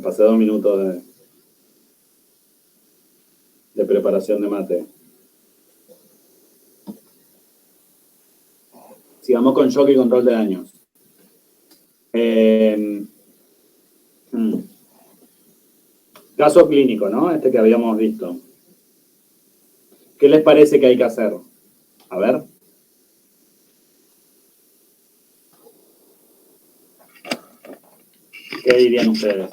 pasé 2 minutos de preparación de mate. Sigamos con shock y control de daños. Caso clínico, ¿no? Este que habíamos visto. ¿Qué les parece que hay que hacer? A ver. ¿Qué dirían ustedes?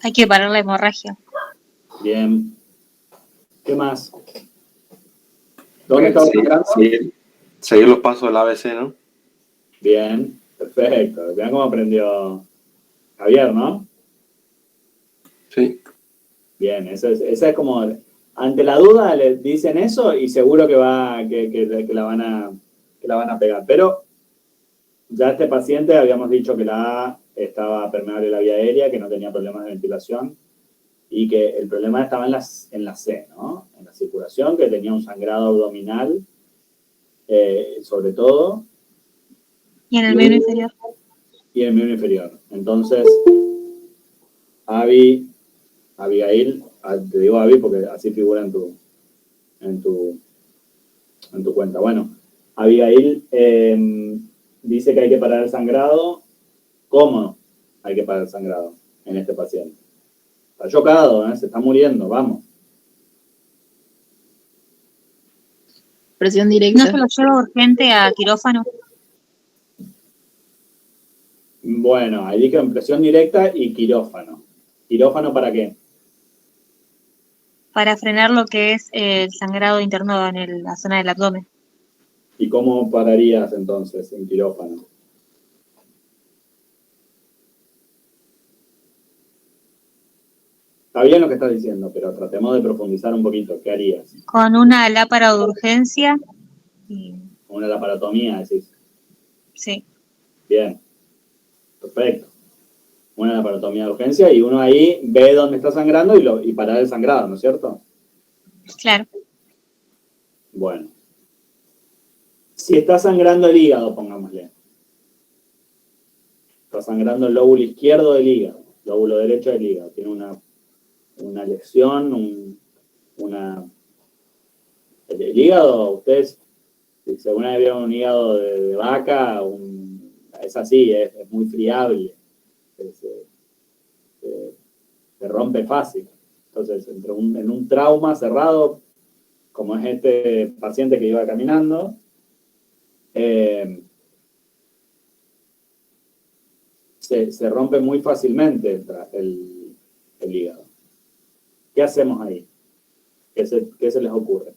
Hay que parar la hemorragia. Bien. ¿Qué más? ¿Dónde está sangrando? Seguir los pasos del ABC, ¿no? Bien, perfecto. Vean cómo aprendió Javier, ¿no? Sí. Bien, esa es como, ante la duda le dicen eso y seguro que la van a pegar. Pero ya este paciente habíamos dicho que la A estaba permeable la vía aérea, que no tenía problemas de ventilación y que el problema estaba en la C, ¿no? En la circulación, que tenía un sangrado abdominal, sobre todo. Y en el miembro inferior. Y en el miembro inferior. Entonces, Abigail, te digo Abby porque así figura en tu cuenta. Bueno, Abigail dice que hay que parar el sangrado. ¿Cómo hay que parar el sangrado en este paciente? Está chocado, se está muriendo, vamos. Presión directa. ¿No se lo lleva urgente a quirófano? Bueno, ahí dije presión directa y quirófano. ¿Quirófano para qué? Para frenar lo que es el sangrado interno en la zona del abdomen. ¿Y cómo pararías entonces en quirófano? Está bien lo que estás diciendo, pero tratemos de profundizar un poquito. ¿Qué harías? Con una lápara de urgencia. Una laparotomía, decís. Sí. Bien. Perfecto. Una laparotomía de urgencia y uno ahí ve dónde está sangrando y parar el sangrado, ¿no es cierto? Claro. Bueno. Si está sangrando el hígado, pongámosle. Está sangrando el lóbulo izquierdo del hígado, lóbulo derecho del hígado. Tiene una lesión, el hígado, ustedes, si alguna vez vieron un hígado de vaca, es así, es muy friable. Se rompe fácil. Entonces, en un trauma cerrado, como es este paciente que iba caminando, se rompe muy fácilmente el hígado. ¿Qué hacemos ahí? ¿Qué se les ocurre?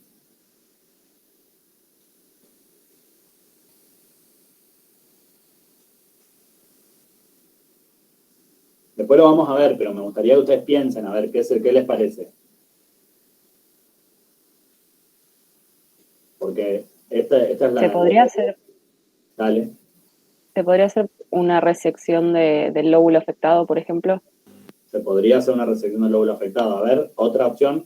Después lo vamos a ver, pero me gustaría que ustedes piensen, a ver, ¿qué les parece? Porque esta es la... ¿Se podría hacer? Dale. ¿Se podría hacer una resección del lóbulo afectado, por ejemplo? Se podría hacer una resección del lóbulo afectado. A ver, otra opción.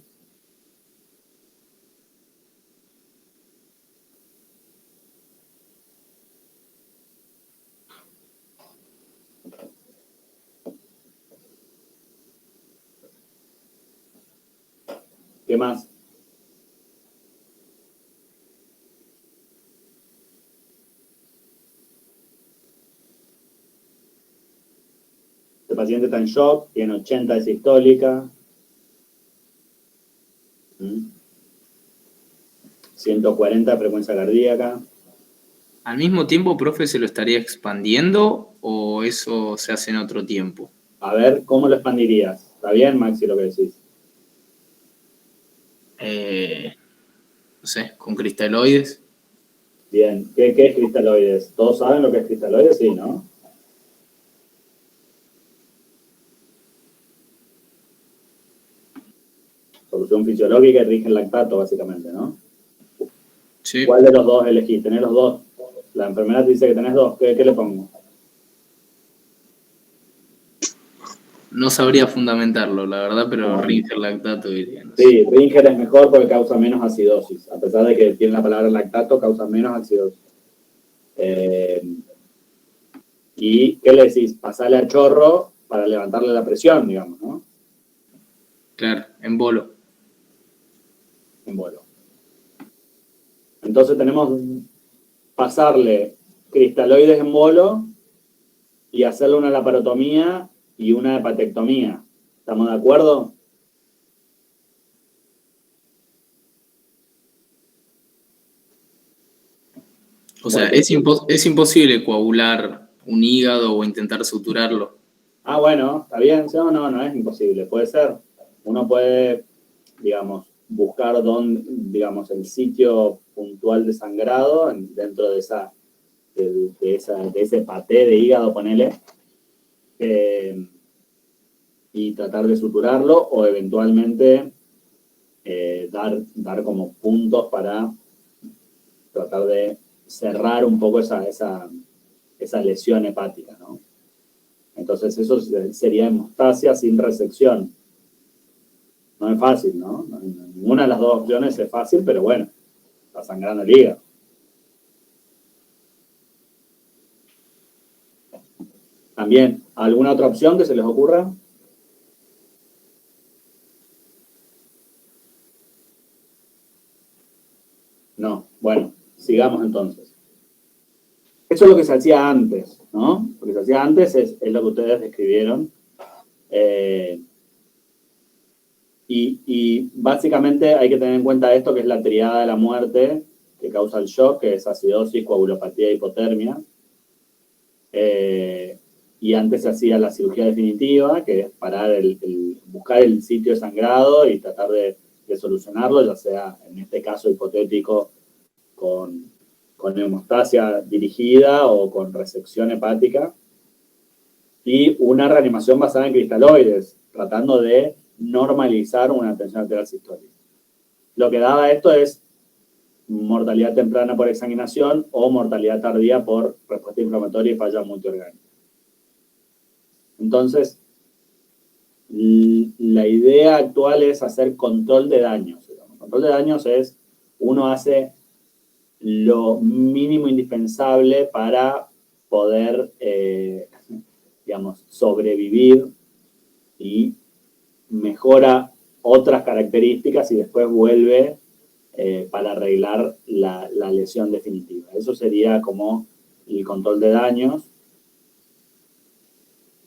¿Qué más? Este paciente está en shock, tiene 80 de sistólica. 140 de frecuencia cardíaca. ¿Al mismo tiempo, profe, se lo estaría expandiendo o eso se hace en otro tiempo? A ver, ¿cómo lo expandirías? ¿Está bien, Maxi, lo que decís? No sé, con cristaloides. Bien. ¿Qué es cristaloides? ¿Todos saben lo que es cristaloides? Sí, ¿no? Solución fisiológica y rige el lactato, básicamente, ¿no? Sí. ¿Cuál de los dos elegís? Tenés los dos. La enfermera te dice que tenés dos. ¿Qué le pongo? no sabría fundamentarlo, la verdad, pero No. Ringer lactato diría. No sé. Sí, Ringer es mejor porque causa menos acidosis. A pesar de que tiene la palabra lactato, causa menos acidosis. ¿Y qué le decís? Pasarle a chorro para levantarle la presión, digamos, ¿no? Claro, en bolo. En bolo. Entonces tenemos pasarle cristaloides en bolo y hacerle una laparotomía y una hepatectomía. ¿Estamos de acuerdo? O sea, es imposible coagular un hígado o intentar suturarlo. Ah, bueno, está bien. No es imposible. Puede ser. Uno puede, digamos, buscar digamos, el sitio puntual de sangrado dentro de ese paté de hígado, ponele, y tratar de suturarlo o eventualmente dar como puntos para tratar de cerrar un poco esa lesión hepática, ¿no? Entonces eso sería hemostasia sin resección. No es fácil, ¿no? Ninguna de las dos opciones es fácil, pero bueno, está sangrando el hígado. También, ¿alguna otra opción que se les ocurra? No. Bueno, sigamos entonces. Eso es lo que se hacía antes, ¿no? Lo que se hacía antes es lo que ustedes describieron. Y básicamente hay que tener en cuenta esto, que es la triada de la muerte que causa el shock, que es acidosis, coagulopatía e hipotermia. Y antes se hacía la cirugía definitiva, que es buscar el sitio de sangrado y tratar de solucionarlo, ya sea en este caso hipotético con hemostasia dirigida o con resección hepática. Y una reanimación basada en cristaloides, tratando de normalizar una tensión arterial sistólica. Lo que daba esto es mortalidad temprana por exsanguinación o mortalidad tardía por respuesta inflamatoria y falla multiorgánica. Entonces, la idea actual es hacer control de daños. El control de daños es, uno hace lo mínimo indispensable para poder, digamos, sobrevivir y mejora otras características y después vuelve para arreglar la lesión definitiva. Eso sería como el control de daños.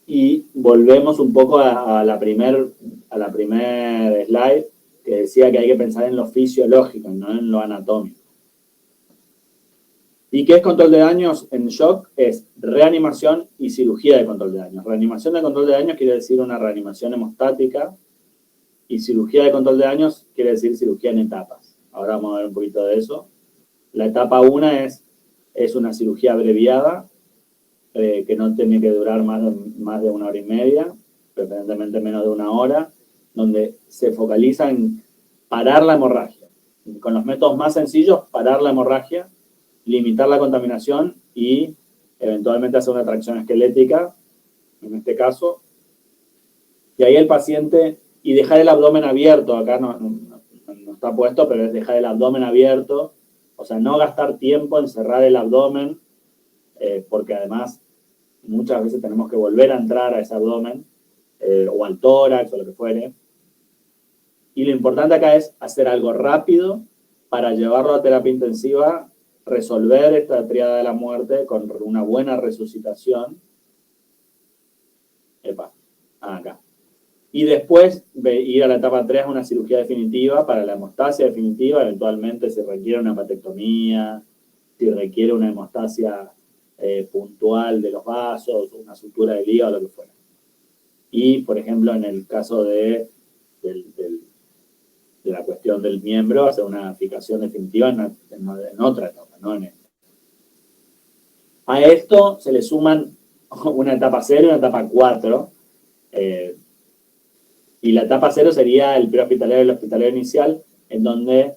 Y volvemos un poco a la primer slide que decía que hay que pensar en lo fisiológico, no en lo anatómico. ¿Y qué es control de daños en shock? Es reanimación y cirugía de control de daños. Reanimación de control de daños quiere decir una reanimación hemostática y cirugía de control de daños quiere decir cirugía en etapas. Ahora vamos a ver un poquito de eso. La etapa 1 es una cirugía abreviada que no tiene que durar más de 1 hora y media, preferentemente menos de 1 hora, donde se focaliza en parar la hemorragia. Con los métodos más sencillos, parar la hemorragia, limitar la contaminación y eventualmente hacer una tracción esquelética, en este caso. Y ahí el paciente, y dejar el abdomen abierto, acá no está puesto, pero es dejar el abdomen abierto, o sea, no gastar tiempo en cerrar el abdomen, porque además muchas veces tenemos que volver a entrar a ese abdomen, o al tórax, o lo que fuere. Y lo importante acá es hacer algo rápido para llevarlo a terapia intensiva, resolver esta triada de la muerte con una buena resucitación. Acá. Y después ir a la etapa 3 a una cirugía definitiva para la hemostasia definitiva, eventualmente si requiere una hepatectomía, si requiere una hemostasia puntual de los vasos, una sutura del hígado, lo que fuera. Y, por ejemplo, en el caso de la cuestión del miembro, hacer una fijación definitiva en otra etapa, no en esta. A esto se le suman una etapa 0 y una etapa 4, y la etapa 0 sería el prehospitalario y el hospitalario inicial, en donde,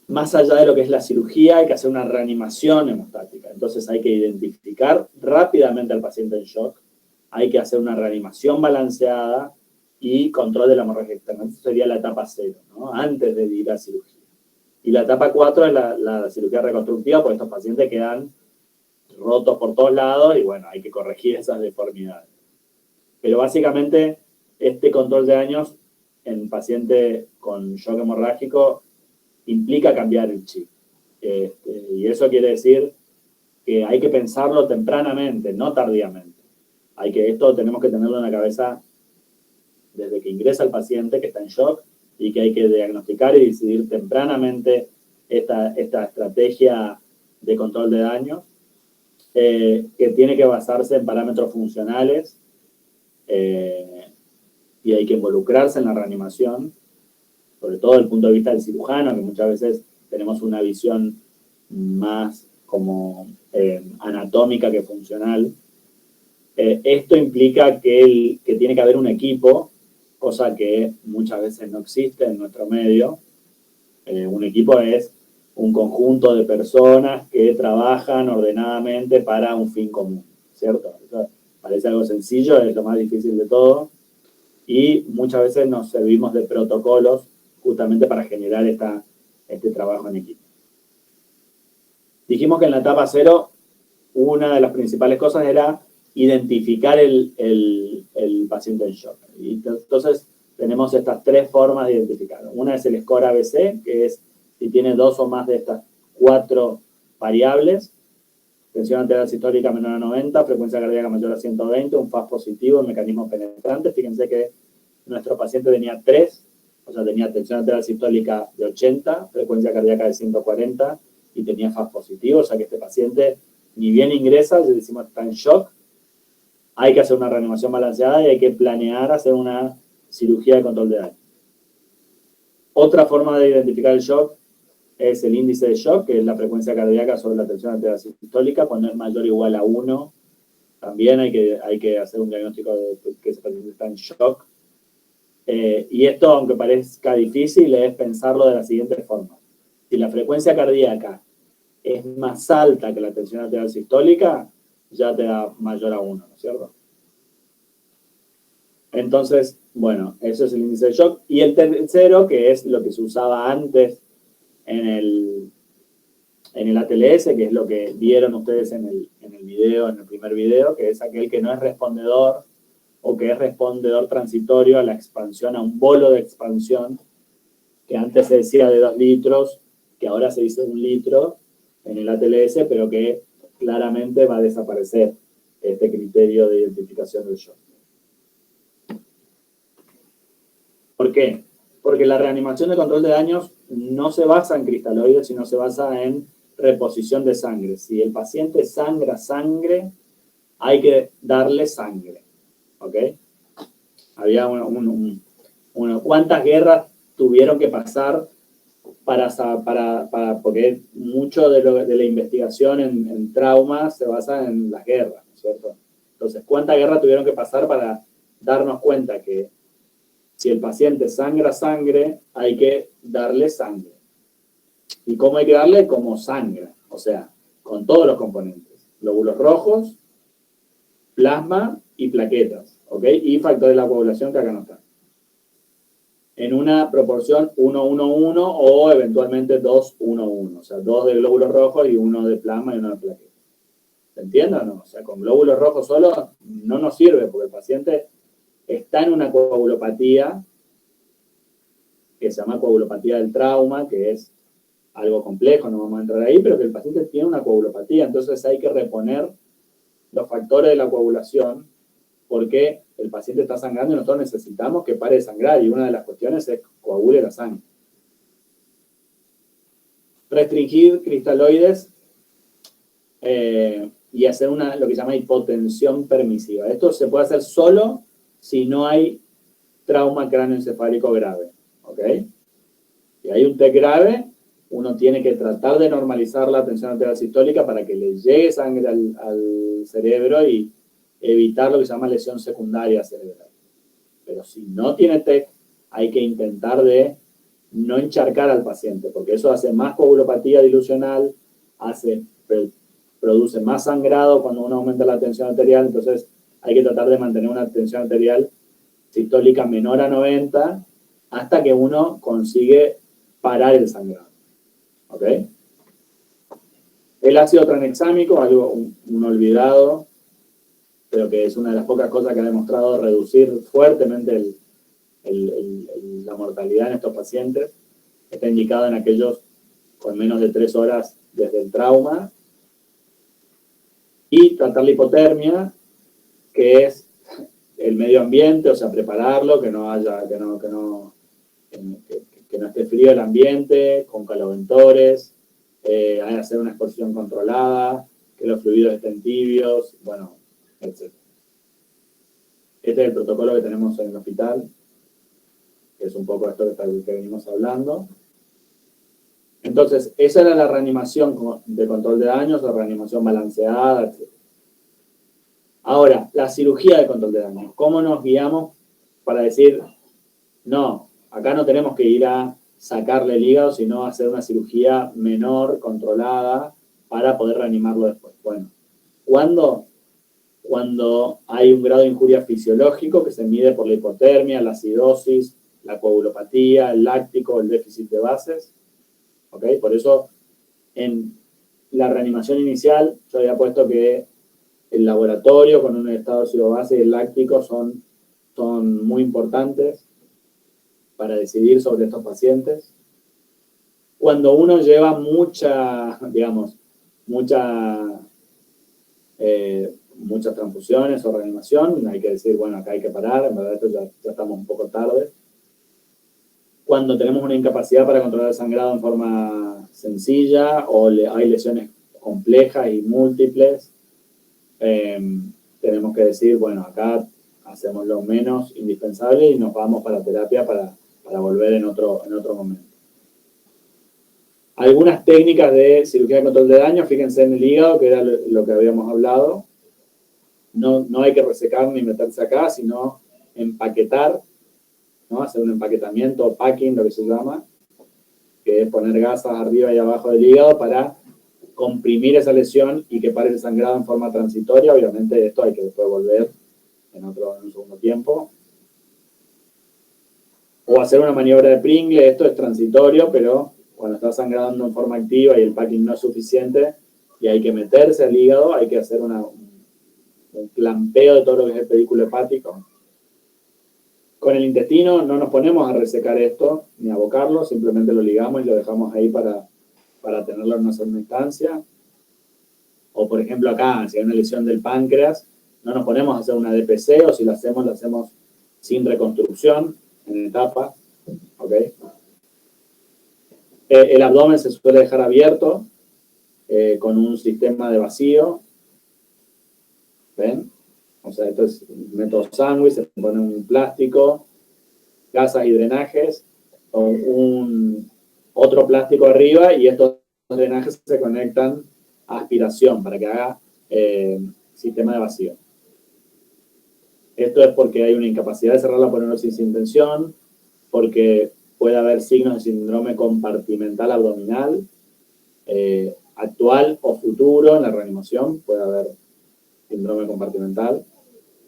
más allá de lo que es la cirugía, hay que hacer una reanimación hemostática. Entonces hay que identificar rápidamente al paciente en shock, hay que hacer una reanimación balanceada y control de la hemorragia externa. Eso sería la etapa 0, ¿no? Antes de ir a cirugía. Y la etapa 4 es la cirugía reconstructiva, porque estos pacientes quedan rotos por todos lados y bueno, hay que corregir esas deformidades. Pero básicamente este control de daños en paciente con shock hemorrágico implica cambiar el chip. Y eso quiere decir que hay que pensarlo tempranamente, no tardíamente. Esto tenemos que tenerlo en la cabeza desde que ingresa el paciente que está en shock y que hay que diagnosticar y decidir tempranamente esta estrategia de control de daños, que tiene que basarse en parámetros funcionales y hay que involucrarse en la reanimación, sobre todo desde el punto de vista del cirujano, que muchas veces tenemos una visión más como anatómica que funcional. Esto implica que tiene que haber un equipo, cosa que muchas veces no existe en nuestro medio. Un equipo es un conjunto de personas que trabajan ordenadamente para un fin común, ¿cierto? Eso parece algo sencillo, es lo más difícil de todo, y muchas veces nos servimos de protocolos justamente para generar este trabajo en equipo. Dijimos que en la etapa 0, una de las principales cosas era identificar el paciente en shock. Y entonces tenemos estas 3 formas de identificarlo. Una es el score ABC, que es si tiene 2 o más de estas 4 variables: tensión arterial sistólica menor a 90, frecuencia cardíaca mayor a 120, un FAS positivo, un mecanismo penetrante. Fíjense que nuestro paciente tenía 3, o sea, tenía tensión arterial sistólica de 80, frecuencia cardíaca de 140 y tenía FAS positivo, o sea que este paciente ni bien ingresa, le decimos está en shock, hay que hacer una reanimación balanceada y hay que planear hacer una cirugía de control de daño. Otra forma de identificar el shock es el índice de shock, que es la frecuencia cardíaca sobre la tensión arterial sistólica. Cuando es mayor o igual a 1, también hay que hacer un diagnóstico de que ese paciente está en shock. Y esto, aunque parezca difícil, es pensarlo de la siguiente forma. Si la frecuencia cardíaca es más alta que la tensión arterial sistólica, ya te da mayor a 1, ¿no es cierto? Entonces, bueno, eso es el índice de shock. Y el tercero, que es lo que se usaba antes en el ATLS, que es lo que vieron ustedes en el video, en el primer video, que es aquel que no es respondedor o que es respondedor transitorio a la expansión, a un bolo de expansión, que antes se decía de 2 litros, que ahora se dice 1 litro en el ATLS, pero que claramente va a desaparecer este criterio de identificación del shock. ¿Por qué? Porque la reanimación de control de daños no se basa en cristaloides, sino se basa en reposición de sangre. Si el paciente sangra sangre, hay que darle sangre. ¿Ok? Había ¿cuántas guerras tuvieron que pasar porque mucho de la investigación en trauma se basa en las guerras, ¿no es cierto? Entonces, ¿cuántas guerras tuvieron que pasar para darnos cuenta que si el paciente sangra sangre, hay que darle sangre? ¿Y cómo hay que darle? Como sangra, o sea, con todos los componentes. Glóbulos rojos, plasma y plaquetas, ¿ok? Y factor de la coagulación, que acá no está. En una proporción 1-1-1 o eventualmente 2-1-1. O sea, 2 de glóbulos rojos y 1 de plasma y 1 de plaquetas. ¿Se entiende o no? O sea, con glóbulos rojos solo no nos sirve porque el paciente está en una coagulopatía que se llama coagulopatía del trauma, que es algo complejo, no vamos a entrar ahí, pero que el paciente tiene una coagulopatía, entonces hay que reponer los factores de la coagulación porque el paciente está sangrando y nosotros necesitamos que pare de sangrar, y una de las cuestiones es que coagule la sangre. Restringir cristaloides y hacer lo que se llama hipotensión permisiva. Esto se puede hacer solo si no hay trauma cráneoencefálico grave, ¿ok? Si hay un TEC grave, uno tiene que tratar de normalizar la tensión arterial sistólica para que le llegue sangre al cerebro y evitar lo que se llama lesión secundaria cerebral. Pero si no tiene TEC, hay que intentar de no encharcar al paciente, porque eso hace más coagulopatía dilucional, produce más sangrado cuando uno aumenta la tensión arterial, entonces hay que tratar de mantener una tensión arterial sistólica menor a 90 hasta que uno consigue parar el sangrado. ¿Ok? El ácido tranexámico, algo un olvidado, pero que es una de las pocas cosas que ha demostrado reducir fuertemente la mortalidad en estos pacientes. Está indicado en aquellos con menos de 3 horas desde el trauma. Y tratar la hipotermia, que es el medio ambiente, o sea, prepararlo, que no esté frío el ambiente, con caloventores, hacer una exposición controlada, que los fluidos estén tibios, bueno, etc. Este es el protocolo que tenemos en el hospital, que es un poco esto que venimos hablando. Entonces, esa era la reanimación de control de daños, o reanimación balanceada, etc. Ahora, la cirugía de control de daños. ¿Cómo nos guiamos para decir, no, acá no tenemos que ir a sacarle el hígado, sino hacer una cirugía menor, controlada, para poder reanimarlo después? Bueno, ¿cuándo? Cuando hay un grado de injuria fisiológico que se mide por la hipotermia, la acidosis, la coagulopatía, el láctico, el déficit de bases. ¿Ok? Por eso, en la reanimación inicial, yo había puesto que el laboratorio con un estado de ácido base y el láctico son muy importantes para decidir sobre estos pacientes. Cuando uno lleva muchas transfusiones o reanimación, hay que decir, bueno, acá hay que parar, en verdad esto ya estamos un poco tarde. Cuando tenemos una incapacidad para controlar el sangrado en forma sencilla o hay lesiones complejas y múltiples, tenemos que decir, bueno, acá hacemos lo menos indispensable y nos vamos para terapia para volver en otro momento. Algunas técnicas de cirugía de control de daño, fíjense en el hígado, que era lo que habíamos hablado. No hay que resecar ni meterse acá, sino empaquetar, ¿no? Hacer un empaquetamiento, packing, lo que se llama, que es poner gasas arriba y abajo del hígado para comprimir esa lesión y que pare el sangrado en forma transitoria. Obviamente esto hay que después volver en un segundo tiempo. O hacer una maniobra de Pringle, esto es transitorio, pero cuando está sangrando en forma activa y el packing no es suficiente y hay que meterse al hígado, hay que hacer un clampeo de todo lo que es el pedículo hepático. Con el intestino no nos ponemos a resecar esto, ni a abocarlo, simplemente lo ligamos y lo dejamos ahí para tenerlo en una segunda instancia. O por ejemplo acá, si hay una lesión del páncreas, no nos ponemos a hacer una DPC, o si lo hacemos sin reconstrucción, en etapa. ¿Ok? El abdomen se suele dejar abierto con un sistema de vacío. ¿Ven? O sea, esto es método sándwich, se pone un plástico, gasas y drenajes, o otro plástico arriba, y estos drenajes se conectan a aspiración para que haga sistema de vacío. Esto es porque hay una incapacidad de cerrar la aponeurositis sin tensión, porque puede haber signos de síndrome compartimental abdominal, actual o futuro en la reanimación, puede haber síndrome compartimental,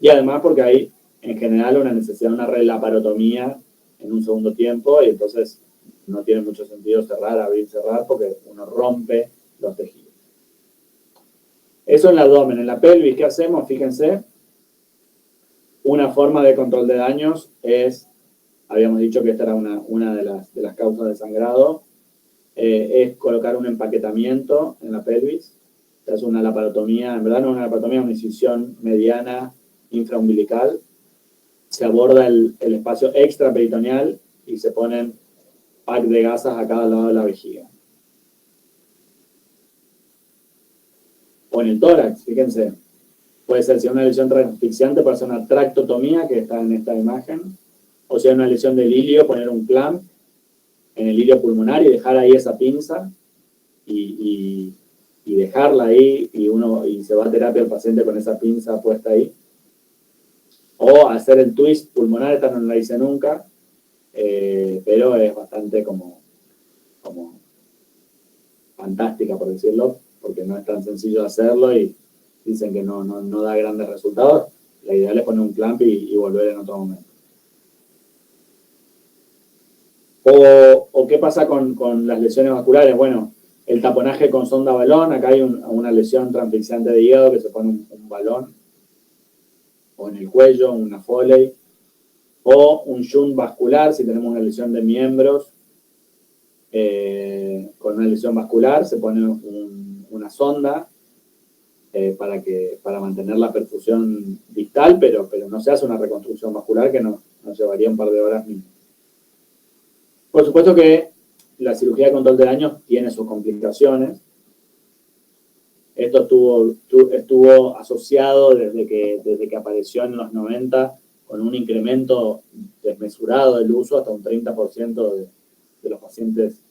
y además porque hay en general una necesidad de una relaparotomía en un segundo tiempo, y entonces no tiene mucho sentido abrir, cerrar, porque uno rompe los tejidos. Eso en el abdomen. En la pelvis, ¿qué hacemos? Fíjense, una forma de control de daños es, habíamos dicho que esta era una de las causas de sangrado, es colocar un empaquetamiento en la pelvis. Es una laparotomía, en verdad no es una laparotomía, es una incisión mediana infraumbilical. Se aborda el espacio extraperitoneal y se ponen pack de gasas a cada lado de la vejiga. O en el tórax, fíjense. Puede ser, si hay una lesión asfixiante, puede ser una tractotomía, que está en esta imagen. O si hay una lesión del ilio, poner un clamp en el ilio pulmonar y dejar ahí esa pinza y dejarla ahí y se va a terapia el paciente con esa pinza puesta ahí. O hacer el twist pulmonar, esta no la hice nunca, pero es bastante como fantástica, por decirlo, porque no es tan sencillo hacerlo y dicen que no da grandes resultados. la ideal es poner un clamp y volver en otro momento. O qué pasa con las lesiones vasculares. Bueno, el taponaje con sonda balón, acá hay una lesión transfixiante de hígado que se pone un balón, o en el cuello, una Foley, o un shunt vascular, si tenemos una lesión de miembros, con una lesión vascular se pone una sonda para mantener la perfusión distal, pero no se hace una reconstrucción vascular que nos llevaría un par de horas mínimo. Por supuesto que la cirugía de control de daños tiene sus complicaciones. Esto estuvo asociado desde que apareció en los 90 con un incremento desmesurado del uso, hasta un 30% de los pacientes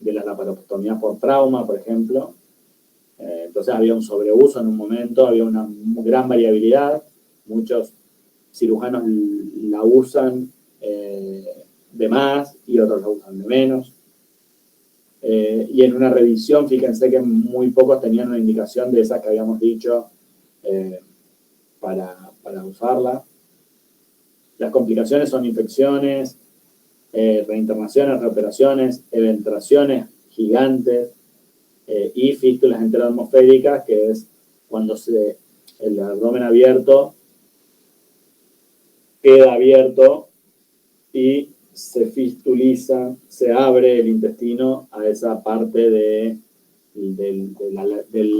de la laparostomía por trauma, por ejemplo. Entonces había un sobreuso en un momento, había una gran variabilidad. Muchos cirujanos la usan de más y otros la usan de menos. Y en una revisión, fíjense que muy pocos tenían una indicación de esas que habíamos dicho para usarla. Las complicaciones son infecciones, reinternaciones, reoperaciones, eventraciones gigantes y fístulas enteroatmosféricas, que es cuando el abdomen abierto queda abierto y se fistuliza, se abre el intestino a esa parte del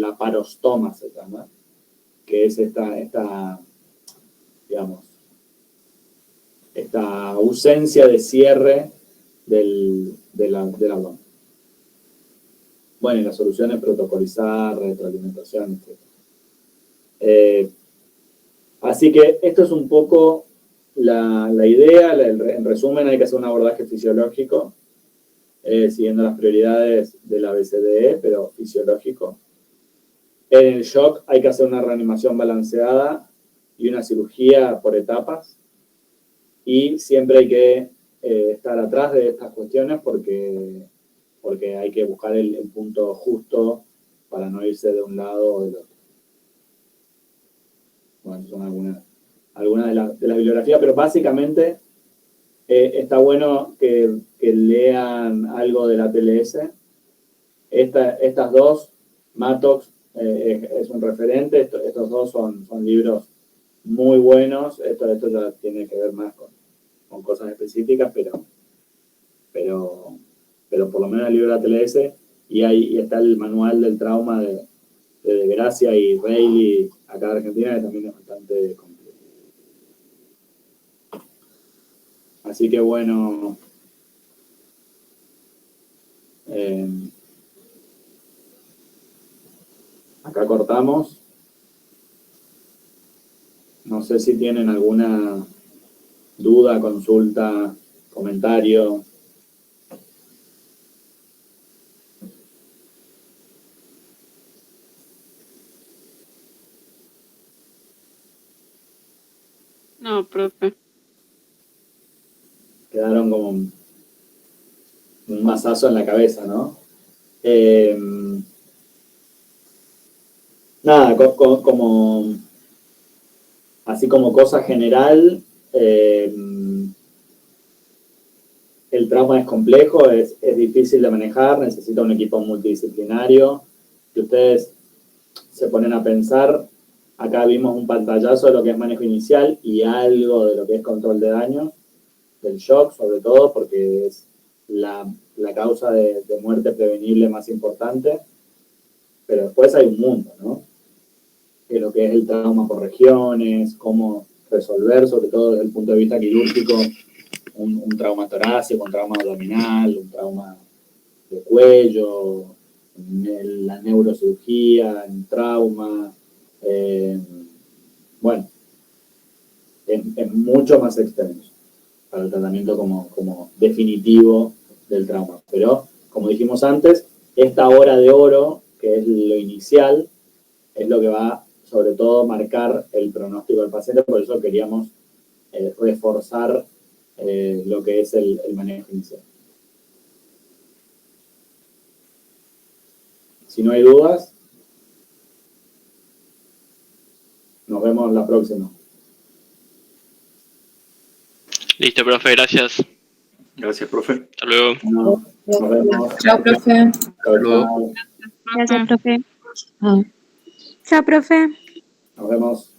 laparostoma, se llama, que es esta ausencia de cierre del abdomen. Bueno, y la solución es protocolizar, retroalimentación, etc. Así que esto es un poco la idea. En resumen, hay que hacer un abordaje fisiológico, siguiendo las prioridades de la BCDE, pero fisiológico. En el shock hay que hacer una reanimación balanceada y una cirugía por etapas. Y siempre hay que estar atrás de estas cuestiones porque hay que buscar el punto justo para no irse de un lado o del otro. Bueno, son algunas de las bibliografías, pero básicamente está bueno que lean algo de la TLS. Estas dos, Mattox es un referente, estos dos son libros muy buenos. Esto ya tiene que ver más con cosas específicas, pero por lo menos el libro de la TLS, y está el manual del trauma de Gracia y Reilly acá en Argentina, que también es bastante completo. Así que bueno, acá cortamos. No sé si tienen alguna duda, consulta, comentario. No, profe. Quedaron como un mazazo en la cabeza, ¿no? Nada, así como cosa general, el trauma es complejo, es difícil de manejar, necesita un equipo multidisciplinario. Si ustedes se ponen a pensar, acá vimos un pantallazo de lo que es manejo inicial y algo de lo que es control de daño, del shock sobre todo, porque es la causa de muerte prevenible más importante. Pero después hay un mundo, ¿no? De lo que es el trauma por regiones, cómo resolver, sobre todo desde el punto de vista quirúrgico, un trauma torácico, un trauma abdominal, un trauma de cuello, la neurocirugía, el trauma. Bueno, es mucho más extenso para el tratamiento como definitivo del trauma. Pero, como dijimos antes, esta hora de oro, que es lo inicial, es lo que va, sobre todo, marcar el pronóstico del paciente. Por eso queríamos reforzar lo que es el manejo inicial. Si no hay dudas, nos vemos. vemos la próxima. Listo, profe, gracias. Gracias, profe. Hasta luego. No, nos vemos. Chao, profe. Chao, luego. chao. Gracias, profe. Ah. Chao, profe. Nos vemos.